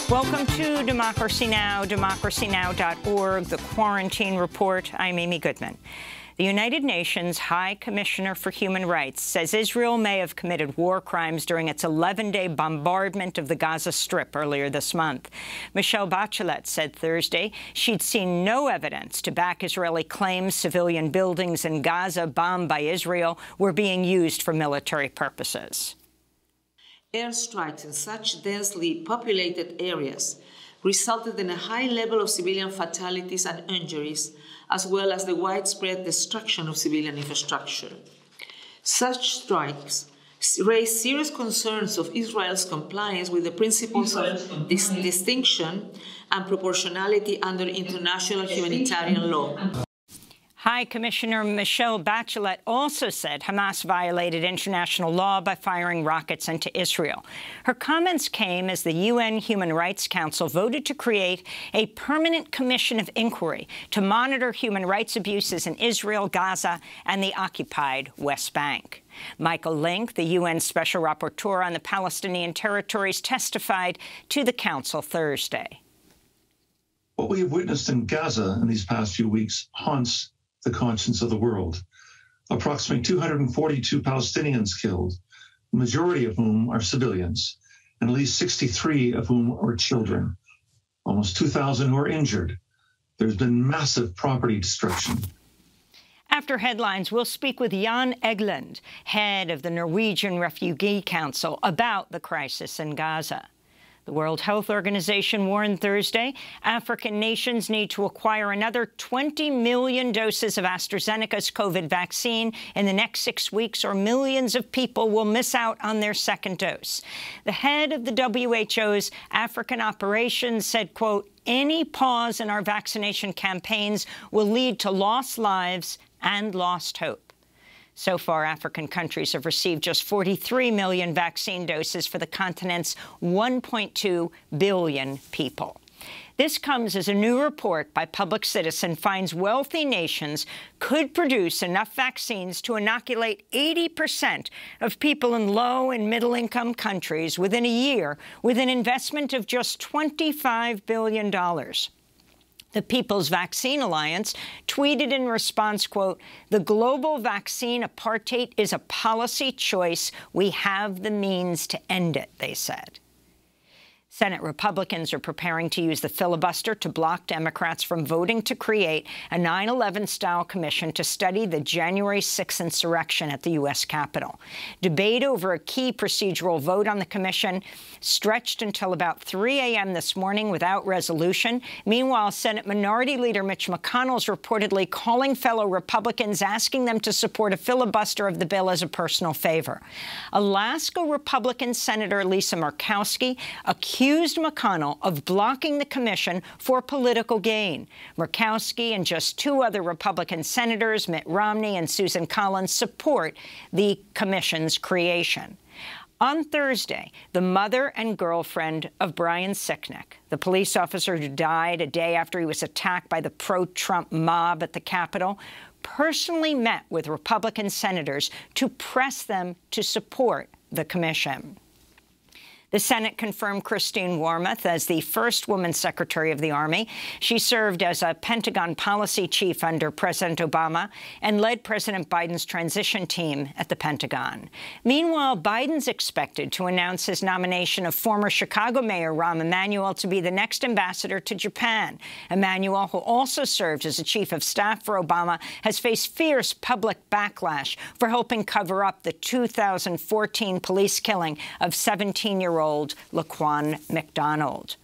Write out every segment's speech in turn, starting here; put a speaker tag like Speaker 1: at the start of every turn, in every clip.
Speaker 1: Welcome to Democracy Now!, democracynow.org, the Quarantine Report. I'm Amy Goodman. The United Nations High Commissioner for Human Rights says Israel may have committed war crimes during its 11-day bombardment of the Gaza Strip earlier this month. Michelle Bachelet said Thursday she'd seen no evidence to back Israeli claims civilian buildings in Gaza bombed by Israel were being used for military purposes.
Speaker 2: Airstrikes in such densely populated areas resulted in a high level of civilian fatalities and injuries, as well as the widespread destruction of civilian infrastructure. Such strikes raise serious concerns of Israel's compliance with the principles of distinction and proportionality under international humanitarian law.
Speaker 1: High Commissioner Michelle Bachelet also said Hamas violated international law by firing rockets into Israel. Her comments came as the UN Human Rights Council voted to create a permanent commission of inquiry to monitor human rights abuses in Israel, Gaza, and the occupied West Bank. Michael Link, the UN Special Rapporteur on the Palestinian territories, testified to the Council Thursday.
Speaker 3: What we have witnessed in Gaza in these past few weeks haunts the conscience of the world. Approximately 242 Palestinians killed, the majority of whom are civilians, and at least 63 of whom are children. Almost 2,000 who are injured. There's been massive property destruction.
Speaker 1: After headlines, we'll speak with Jan Egeland, head of the Norwegian Refugee Council, about the crisis in Gaza. The World Health Organization warned Thursday African nations need to acquire another 20 million doses of AstraZeneca's COVID vaccine in the next 6 weeks, or millions of people will miss out on their second dose. The head of the WHO's African operations said, quote, "Any pause in our vaccination campaigns will lead to lost lives and lost hope." So far, African countries have received just 43 million vaccine doses for the continent's 1.2 billion people. This comes as a new report by Public Citizen finds wealthy nations could produce enough vaccines to inoculate 80% of people in low- and middle-income countries within a year, with an investment of just $25 billion. The People's Vaccine Alliance tweeted in response, quote, "The global vaccine apartheid is a policy choice. We have the means to end it," they said. Senate Republicans are preparing to use the filibuster to block Democrats from voting to create a 9/11-style commission to study the January 6th insurrection at the U.S. Capitol. Debate over a key procedural vote on the commission stretched until about 3 a.m. this morning without resolution. Meanwhile, Senate Minority Leader Mitch McConnell's reportedly calling fellow Republicans, asking them to support a filibuster of the bill as a personal favor. Alaska Republican Senator Lisa Murkowski accused McConnell of blocking the commission for political gain. Murkowski and just 2 other Republican senators, Mitt Romney and Susan Collins, support the commission's creation. On Thursday, the mother and girlfriend of Brian Sicknick, the police officer who died a day after he was attacked by the pro-Trump mob at the Capitol, personally met with Republican senators to press them to support the commission. The Senate confirmed Christine Wormuth as the first woman Secretary of the Army. She served as a Pentagon policy chief under President Obama and led President Biden's transition team at the Pentagon. Meanwhile, Biden's expected to announce his nomination of former Chicago Mayor Rahm Emanuel to be the next ambassador to Japan. Emanuel, who also served as a chief of staff for Obama, has faced fierce public backlash for helping cover up the 2014 police killing of 17-year-old Laquan McDonald.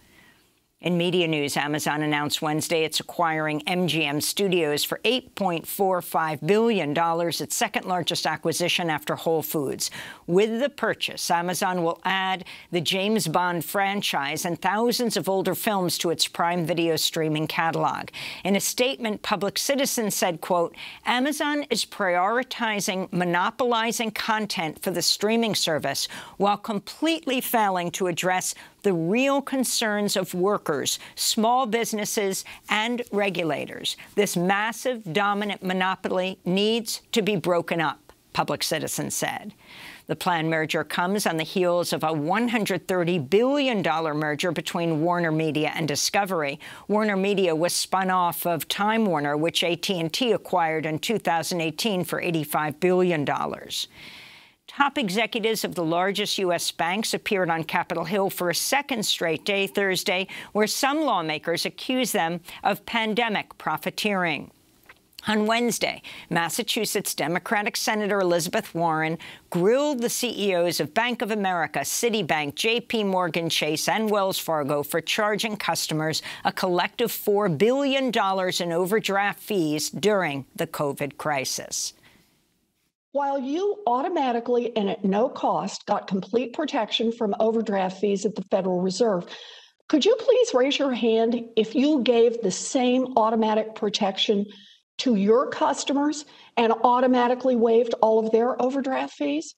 Speaker 1: In media news, Amazon announced Wednesday it's acquiring MGM Studios for $8.45 billion, its second-largest acquisition after Whole Foods. With the purchase, Amazon will add the James Bond franchise and thousands of older films to its Prime Video streaming catalog. In a statement, Public Citizen said, quote, "Amazon is prioritizing monopolizing content for the streaming service while completely failing to address the real concerns of workers, small businesses, and regulators. This massive, dominant monopoly needs to be broken up," Public Citizen said. The planned merger comes on the heels of a $130 billion merger between Warner Media and Discovery. Warner Media was spun off of Time Warner, which AT&T acquired in 2018 for $85 billion. Top executives of the largest U.S. banks appeared on Capitol Hill for a second straight day Thursday, where some lawmakers accuse them of pandemic profiteering. On Wednesday, Massachusetts Democratic Senator Elizabeth Warren grilled the CEOs of Bank of America, Citibank, J.P. Morgan Chase, and Wells Fargo for charging customers a collective $4 billion in overdraft fees during the COVID crisis.
Speaker 4: While you automatically and at no cost got complete protection from overdraft fees at the Federal Reserve, could you please raise your hand if you gave the same automatic protection to your customers and automatically waived all of their overdraft fees?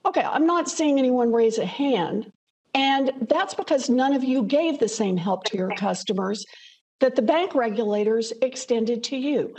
Speaker 4: Okay, I'm not seeing anyone raise a hand, and that's because none of you gave the same help to your customers that the bank regulators extended to you.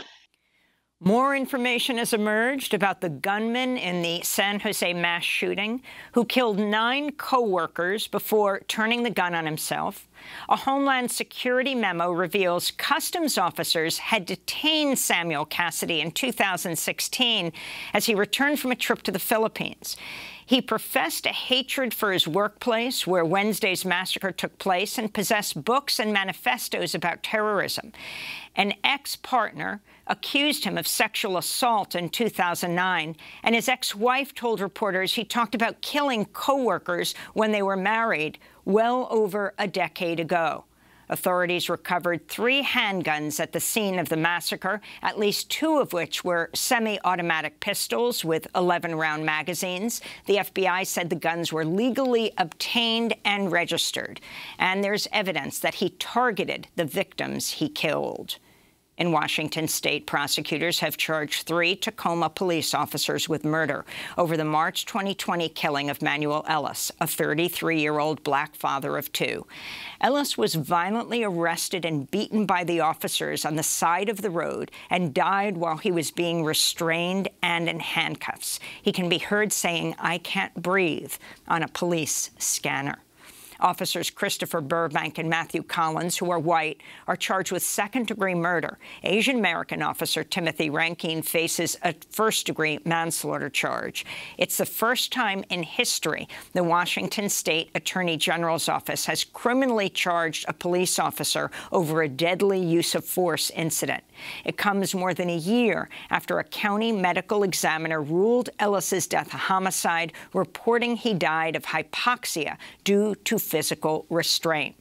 Speaker 1: More information has emerged about the gunman in the San Jose mass shooting who killed 9 co-workers before turning the gun on himself. A Homeland Security memo reveals customs officers had detained Samuel Cassidy in 2016 as he returned from a trip to the Philippines. He professed a hatred for his workplace, where Wednesday's massacre took place, and possessed books and manifestos about terrorism. An ex-partner accused him of sexual assault in 2009, and his ex-wife told reporters he talked about killing co-workers when they were married well over a decade ago. Authorities recovered 3 handguns at the scene of the massacre, at least 2 of which were semi-automatic pistols with 11-round magazines. The FBI said the guns were legally obtained and registered. And there's evidence that he targeted the victims he killed. In Washington state, prosecutors have charged 3 Tacoma police officers with murder over the March 2020 killing of Manuel Ellis, a 33-year-old black father of 2. Ellis was violently arrested and beaten by the officers on the side of the road and died while he was being restrained and in handcuffs. He can be heard saying, "I can't breathe," on a police scanner. Officers Christopher Burbank and Matthew Collins, who are white, are charged with second-degree murder. Asian-American officer Timothy Rankine faces a first-degree manslaughter charge. It's the first time in history the Washington State Attorney General's office has criminally charged a police officer over a deadly use-of-force incident. It comes more than a year after a county medical examiner ruled Ellis's death a homicide, reporting he died of hypoxia due to physical restraint.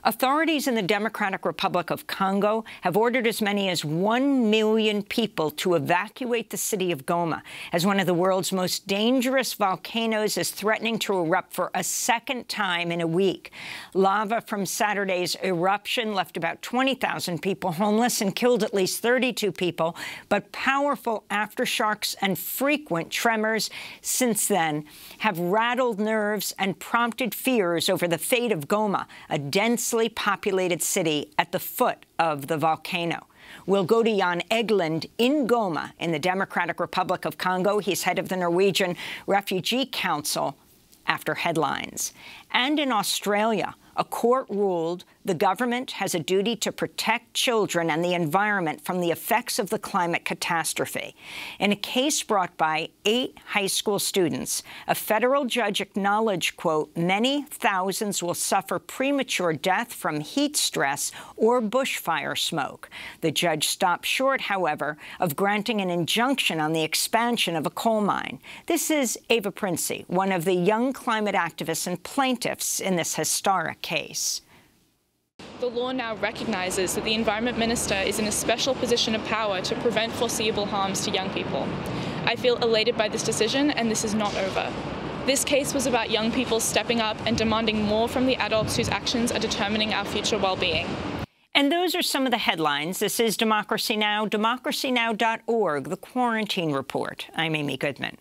Speaker 1: Authorities in the Democratic Republic of Congo have ordered as many as 1 million people to evacuate the city of Goma, as one of the world's most dangerous volcanoes is threatening to erupt for a second time in a week. Lava from Saturday's eruption left about 20,000 people homeless and killed at least 32 people, but powerful aftershocks and frequent tremors since then have rattled nerves and prompted fears over the fate of Goma, a densely populated city at the foot of the volcano. We'll go to Jan Egeland in Goma in the Democratic Republic of Congo. He's head of the Norwegian Refugee Council after headlines. And in Australia, a court ruled the government has a duty to protect children and the environment from the effects of the climate catastrophe. In a case brought by 8 high school students, a federal judge acknowledged, quote, "many thousands will suffer premature death from heat stress or bushfire smoke." The judge stopped short, however, of granting an injunction on the expansion of a coal mine. This is Ava Princey, one of the young climate activists and plaintiffs in this historic case.
Speaker 5: The law now recognises that the Environment Minister is in a special position of power to prevent foreseeable harms to young people. I feel elated by this decision, and this is not over. This case was about young people stepping up and demanding more from the adults whose actions are determining our future well-being.
Speaker 1: And those are some of the headlines. This is Democracy Now!, democracynow.org, The Quarantine Report. I'm Amy Goodman.